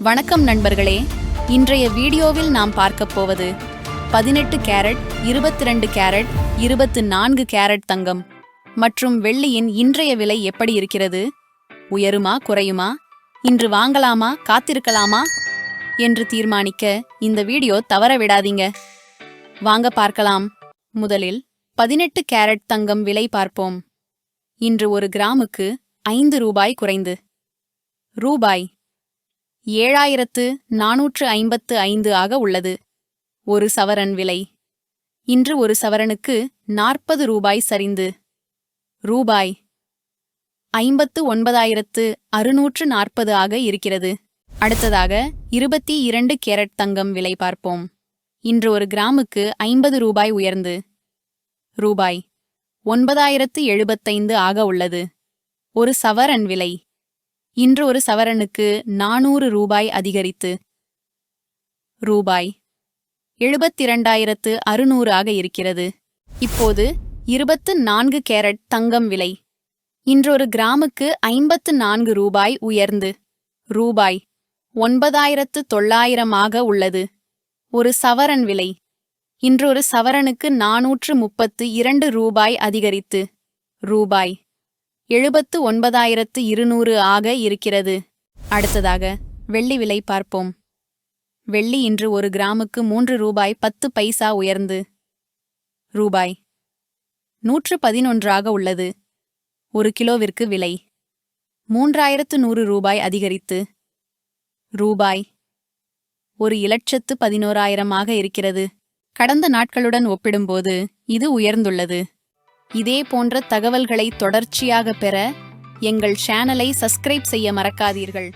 வணக்கம் நண்பர்களே, இன்றைய வீடியோவில் நாம் பார்க்கப் போவது 18 கேரட், 22 கேரட், 24 கேரட் தங்கம் மற்றும் வெள்ளியின் இன்றைய விலை எப்படி இருக்கிறது? உயருமா குறையுமா? இன்று வாங்கலாமா காத்திருக்கலாமா என்று தீர்மானிக்க இந்த வீடியோ தவற விடாதீங்க. வாங்க பார்க்கலாம். முதலில் 18 கேரட் தங்கம் விலை பார்ப்போம். இன்று ஒரு கிராமுக்கு 5 ரூபாய் குறைந்து ரூபாய் 7455 ஆக உள்ளது. ஒரு சவரன் விலை இன்று ஒரு சவரனுக்கு 40 ரூபாய் சரிந்து ரூபாய் 59,640 ஆக இருக்கிறது. அடுத்ததாக 22 கேரட் தங்கம் விலை பார்ப்போம். இன்று ஒரு கிராமுக்கு 50 ரூபாய் உயர்ந்து ரூபாய் 9,075 ஆக உள்ளது. ஒரு சவரன் விலை இன்று ஒரு சவரனுக்கு 400 ரூபாய் அதிகரித்து ரூபாய் 72,600 ஆக இருக்கிறது. இப்போது 24 கேரட் தங்கம் விலை இன்று ஒரு கிராமுக்கு 54 ரூபாய் உயர்ந்து ரூபாய் 9,900 ஆக உள்ளது. ஒரு சவரன் விலை இன்று ஒரு சவரனுக்கு 432 ரூபாய் அதிகரித்து ரூபாய் 79,200 ஆக இருக்கிறது. அடுத்ததாக வெள்ளி விலை பார்ப்போம். வெள்ளி இன்று ஒரு கிராமுக்கு 3 ரூபாய் 10 பைசா உயர்ந்து ரூபாய் 111 ஆக உள்ளது. ஒரு கிலோவிற்கு விலை 3,100 ரூபாய் அதிகரித்து ரூபாய் 1,11,000 ஆக இருக்கிறது. கடந்த நாட்களுடன் ஒப்பிடும்போது இது உயர்ந்துள்ளது. இதே போன்ற தகவல்களை தொடர்ச்சியாக பெற எங்கள் சேனலை சப்ஸ்கிரைப் செய்ய மறக்காதீர்கள்.